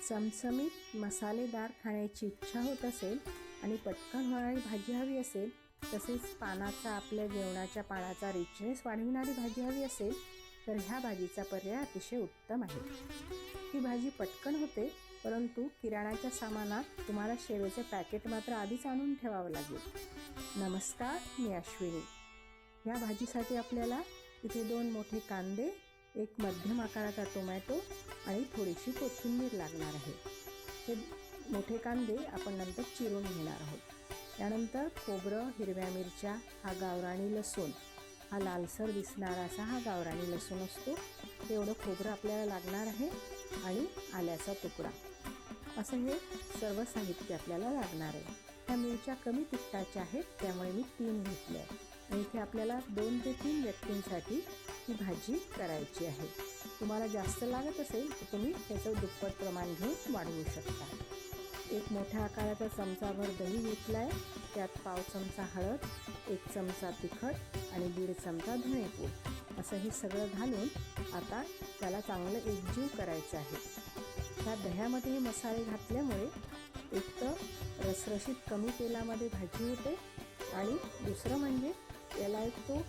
चमचमीत मसालेदार खाण्याची इच्छा होत असेल आणि पटकन होणारी भाजी हवी असेल, तसेच पानाचा आपल्या जेवणाच्या पानाचा रिचनेस वाढविणारी भाजी हवी असेल तर ह्या भाजीचा पर्याय अतिशय उत्तम आहे। ही भाजी पटकन होते, परंतु किराणाच्या सामानात तुम्हाला शेवेचे पॅकेट मात्र आधीच आणून ठेवावं लागेल। नमस्कार, मी अश्विनी। या भाजीसाठी आपल्याला इथे 2 मोठे कांदे, एक मध्यम आकाराचा टोमॅटो आणि थोडीशी कोथिंबीर लागणार आहे। हे मोठे कांदे आपण नंतर चिरून घेणार आहोत। त्यानंतर खोबरं, हिरव्या मिरच्या, हा गावरानी लसूण, हा लालसर दिसणारा असा हा गावरानी लसूण असतो, तेवढं खोबरं आपल्याला लागणार आहे आणि आल्याचा तुकडा, असं हे सर्व साहित्य आपल्याला लागणार आहे। ह्या मिरच्या कमी तिखटाच्या आहेत, त्यामुळे मी 3 घेतल्या आणि इथे आपल्याला 2 ते 3 व्यक्तींसाठी ही भाजी करायची आहे। तुम्हाला जास्त लागत असेल तर तुम्ही त्याचं दुप्पट प्रमाण घेऊन वाढवू शकता। एक मोठ्या आकाराचा चमचाभर दही घेतला आहे, त्यात पाव चमचा हळद, 1 चमचा तिखट आणि 1.5 चमचा धणेपूड, असं हे सगळं घालून आता त्याला चांगलं एकजीव करायचं आहे। ह्या दह्यामध्ये हे मसाले घातल्यामुळे एक तर रसरशीत कमी तेलामध्ये भाजी होते आणि दुसरं म्हणजे याला एक तो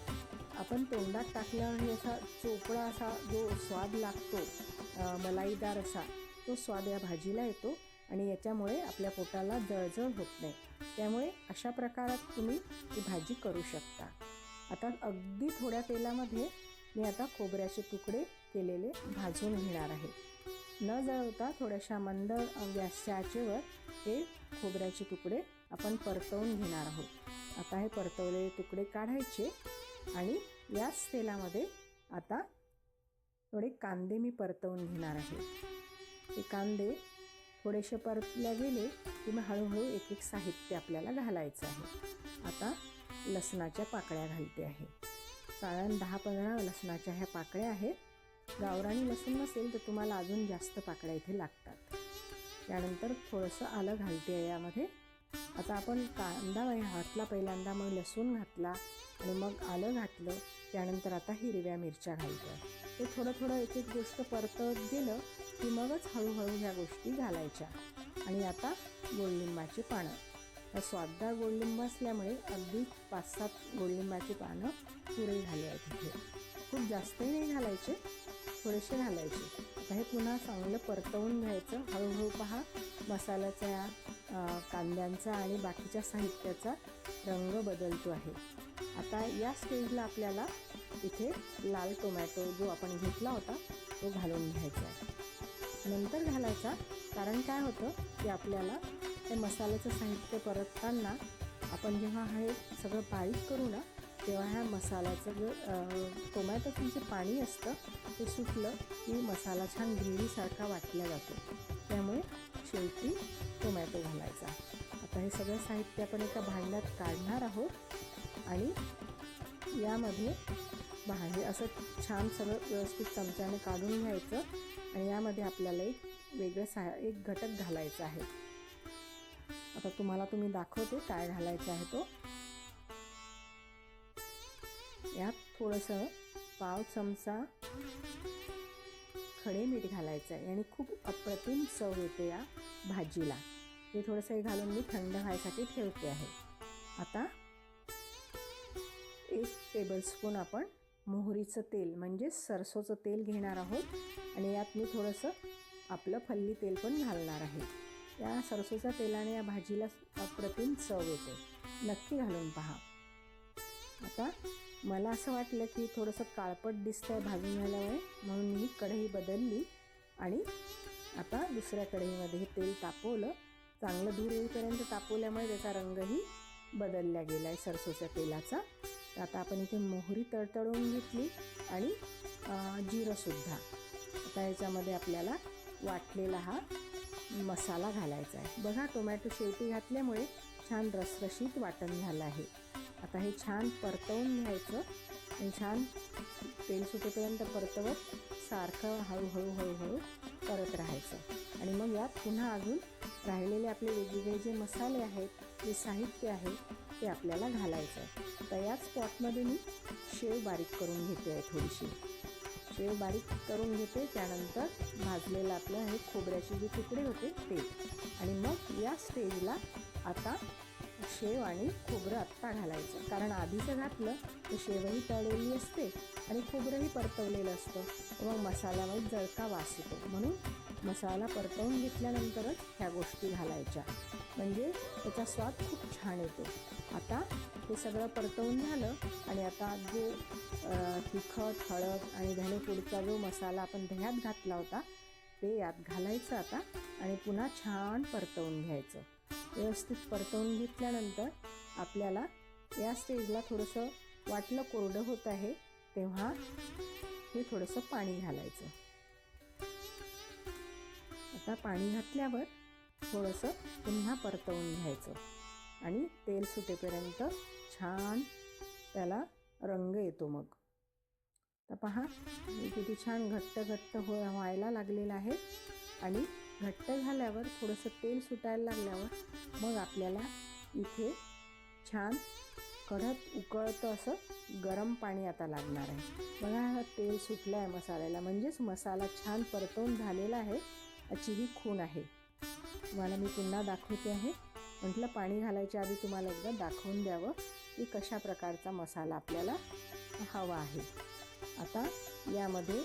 आपण तोंडात टाकल्यावर असा चोपडा असा जो स्वाद लागतो, मलाईदार असा तो स्वाद या भाजीला येतो आणि याच्यामुळे आपल्या पोटाला जळजळ होत नाही। त्यामुळे अशा प्रकारात तुम्ही ही भाजी करू शकता। आता अगदी थोड्या तेलामध्ये मी आता खोबऱ्याचे तुकडे केलेले भाजून घेणार आहे। न जळवता थोड्याशा मंद गॅसच्या आचेवर हे खोबऱ्याचे तुकडे आपण परतवून घेणार आहोत। आता हे परतवलेले तुकडे काढायचे आणि याच तेलामध्ये आता थोडे कांदे मी परतवून घेणार आहे। हे कांदे थोडेसे परतले गेले की मग हळूहळू एक एक साहित्य आपल्याला घालायचं आहे। आता लसणाच्या पाकळ्या घालते आहे। साधारण 10-15 लसणाच्या ह्या पाकळ्या आहेत। गावरानी लसूण नसेल तर तुम्हाला अजून जास्त पाकळ्या इथे लागतात। त्यानंतर थोडंसं आलं घालते आहे यामध्ये। आता आपण कांदा घातला पहिल्यांदा, मग लसूण घातला आणि मग आलं घातलं, त्यानंतर आता हिरव्या मिरच्या घालतो। हे थोडं थोडं एक एक गोष्ट परतवत गेलं की मगच हळूहळू ह्या गोष्टी घालायच्या। आणि आता गोडलिंबाची पानं, स्वाददार गोडलिंब असल्यामुळे अगदी 5-7 गोडलिंबाची पानं पुरे झाले आहेत इथे। खूप जास्तही नाही घालायचे, थोडेसे घालायचे। आता हे पुन्हा चांगलं परतवून घ्यायचं। हळूहळू पहा मसाल्याचा, कांद्यांचा आणि बाकीच्या साहित्याचा रंग बदलतो आहे। आता या स्टेजला आपल्याला इथे लाल टोमॅटो जो आपण घेतला होता तो घालून घ्यायचा आहे। नंतर घालायचा, कारण काय होतं की आपल्याला हे मसाल्याचं साहित्य परतताना आपण जेव्हा हे सगळं बारीक करू ना, तेव्हा ह्या मसाल्याचं जो टोमॅटोचं जे पाणी असतं ते सुटलं की मसाला छान ग्रेव्हीसारखा वाटला जातो। त्यामुळे शेवटी टोमॅटो घालायचा। आता हे सगळं साहित्य आपण एका भांड्यात काढणार आहोत आणि यामध्ये हे असं छान सगळं व्यवस्थित चमच्याने काढून घ्यायचं आणि यामध्ये आपल्याला एक वेगळं एक घटक घालायचा आहे। आता तुम्ही दाखवते काय घालायचं आहे तो। यात थोडंसं पाव चमचा खडे मीठ घालायचं आहे आणि खूप अप्रतिम चव येते या भाजीला। हे थोडंसं घालून मी थंड व्हायसाठी ठेवते आहे। आता 1 टेबलस्पून आपण मोहरीचं तेल म्हणजे सरसोचं तेल घेणार आहोत आणि यात मी थोडंसं आपलं फल्ली तेल पण घालणार आहे। या सरसोच्या तेलाने या भाजीला अप्रतिम चव येते, नक्की घालून पहा। आता मला असं वाटलं की थोडंसं काळपट दिसतंय भाजून झाल्यामुळे, म्हणून मी ही कढई बदलली आणि आता दुसऱ्या कढईमध्ये हे तेल तापवलं। चांगलं धूर येईपर्यंत तापवल्यामुळे त्याचा रंगही बदलला गेला आहे सरसोच्या तेलाचा। आता आपण इथे मोहरी तडतडून घेतली आणि जिरंसुद्धा। आता याच्यामध्ये आपल्याला वाटलेला हा मसाला घालायचा आहे। बघा टोमॅटो शेवटी घातल्यामुळे छान रसरशीत वाटण झालं आहे। आता हे छान परतवून घ्यायचं आणि छान तेल सुटेपर्यंत परतवत सारखं हळूहळू करत राहायचं आणि मग यात पुन्हा अजून राहिलेले आपले वेगवेगळे जे मसाले आहेत, जे साहित्य आहे ते आपल्याला घालायचं आहे। तर याच पॉटमध्ये मी शेव बारीक करून घेते आहे थोडीशी। शेव बारीक करून घेते. त्यानंतर भाजलेलं आपलं हे खोबऱ्याचे जे तुकडे होते ते, आणि मग या स्टेजला आता शेव आणि खोबरं आत्ता घालायचं, कारण आधीचं घातलं तर शेवही तळलेली असते आणि खोबरंही परतवलेलं असतं, मग मसाल्यामध्ये जळका वास येतो. म्हणून मसाला परतवून घेतल्यानंतरच ह्या गोष्टी घालायच्या, म्हणजे त्याचा स्वाद खूप छान येतो. आता हे सगळं परतवून झालं आणि आता जो तिखट, हळद आणि धनेपूडचा जो मसाला आपण दह्यात घातला होता ते यात घालायचं आता, आणि पुन्हा छान परतवून घ्यायचं. व्यवस्थित परतवून घेतल्यानंतर आपल्याला या स्टेजला थोडंसं वाटलं कोरडं होत आहे तेव्हा हे थोडंसं पाणी घालायचं. आता पाणी घातल्यावर थोडंसं पुन्हा परतवून घ्यायचं आणि तेल सुटेपर्यंत छान त्याला रंग येतो. मग तर पहा किती छान घट्ट व्हायला लागलेलं आहे, आणि घट्ट झाल्यावर थोडंसं तेल सुटायला लागल्यावर मग आपल्याला इथे छान कढत उकळतं असं गरम पाणी आता लागणार आहे. बघा हा तेल सुटलं आहे मसाल्याला, म्हणजेच मसाला छान परतवून झालेला आहे याची ही खूण आहे. तुम्हाला मी पुन्हा दाखवते आहे, म्हटलं पाणी घालायच्या आधी तुम्हाला एकदा दाखवून द्यावं की कशा प्रकारचा मसाला आपल्याला हवा आहे. आता यामध्ये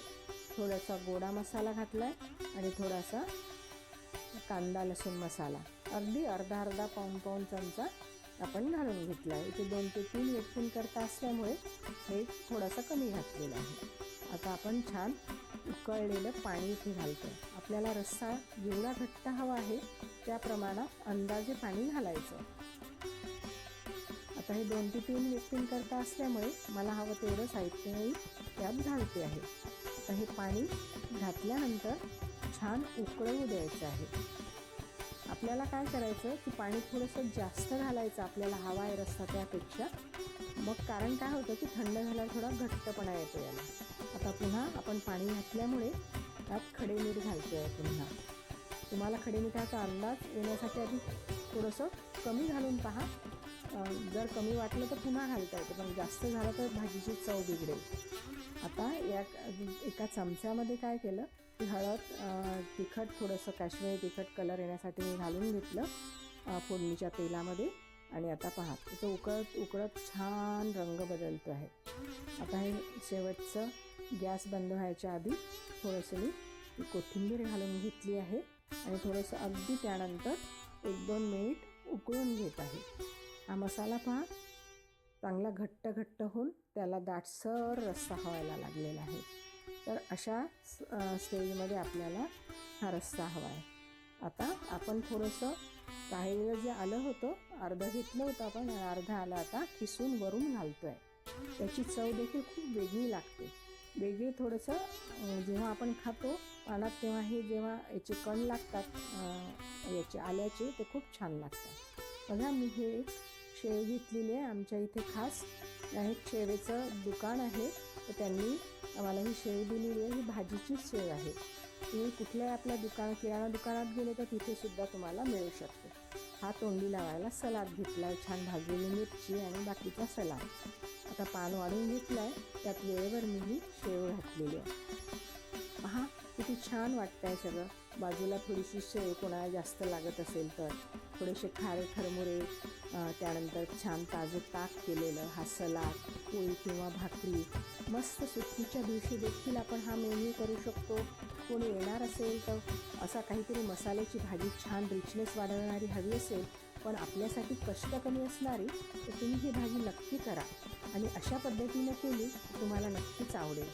थोडासा गोडा मसाला घातला आहे आणि थोडासा कांदा लसूण मसाला अगदी अर्धा पाऊण चमचा आपण घालून घेतला आहे. इथे 2 ते 3 व्यक्तींकरता असल्यामुळे हे थोडासा कमी घातलेलं आहे. आता आपण छान उकळलेलं पाणी इथे घालतो. आपल्याला रस्सा जेवढा घट्ट हवा आहे त्या प्रमाणात अंदाजे पाणी घालायचं. आता हे 2 ते 3 व्यक्तींकरता असल्यामुळे मला हवं तेवढं साहित्यही त्यात घालते आहे. आता हे पाणी घातल्यानंतर छान उकळवू द्यायचं आहे. आपल्याला काय करायचं की पाणी थोडंसं जास्त घालायचं आपल्याला हवा आहे रस्सा त्यापेक्षा, मग कारण काय होतं की थंड झाल्यावर थोडा घट्टपणा येतो याला. आता पुन्हा आपण पाणी घातल्यामुळे त्यात खडे मीठ घालतो आहे. पुन्हा तुम्हाला खडे मिठाचा अंदाज येण्यासाठी आधी थोडंसं कमी घालून पहा. जर कमी वाटलं तर पुन्हा घालता येतं, पण जास्त झालं तर भाजीची चव बिघडेल. आता या एका चमच्यामध्ये काय केलं की हळद, तिखट, थोडंसं काश्मीरी तिखट कलर येण्यासाठी मी घालून घेतलं फोडणीच्या तेलामध्ये, आणि आता पहा त्याचं उकळत छान रंग बदलतो आहे. आता हे शेवटचं गॅस बंद व्हायच्या आधी थोडंसं मी कोथिंबीर घालून घेतली आहे आणि थोडंसं अगदी त्यानंतर 1-2 मिनिट उकळून घेत आहे. हा मसाला पहा चांगला घट्ट होऊन त्याला दाटसर रस्सा व्हायला लागलेला आहे. तर अशा स्टेजमध्ये आपल्याला हा रस्सा हवा आहे. आता आपण थोडंसं राहिलेलं जे आलं होतं अर्धं घेतलं होतं आपण, अर्धं आलं आता खिसून वरून घालतो आहे. त्याची चव देखील खूप वेगळी लागते. वेगळी थोडंसं जेव्हा आपण खातो पानात तेव्हा हे जेव्हा याचे कण लागतात याचे आल्याचे ते खूप छान लागतात. बघा मी हे शेव घेतलेली आहे. आमच्या इथे खास एक शेवेचं दुकान आहे, तर त्यांनी आम्हाला ही शेव दिलेली आहे. ही भाजीचीच शेव आहे. तुम्ही कुठल्याही आपल्या किराणा दुकानात गेले तर तिथे सुद्धा तुम्हाला मिळू शकते. हा तोंडी लावायला सलाद घेतला आहे, छान भाजलेली मिरची आणि बाकीचा सलाद. आता पान वाढून घेतलं आहे, त्यात वेळेवर मी ही शेव घातलेली आहे. पहा किती छान वाटतं आहे सगळं. बाजूला थोडीशी शेव कोणाला जास्त लागत असेल तर थोडेसे खारे खरमुरे, त्यानंतर छान ताजं ताक केलेलं, हा सलाद, पोळी किंवा भाकरी. मस्त सुट्टीच्या दिवशी देखील आपण हा मेन्यू करू शकतो. कोणी येणार असेल तर असा काहीतरी मसाल्याची भाजी छान रिचनेस वाढवणारी हवी असेल पण आपल्यासाठी कष्ट कमी असणारी, तर तुम्ही ही भाजी नक्की करा आणि अशा पद्धतीने केली तुम्हाला नक्कीच आवडेल.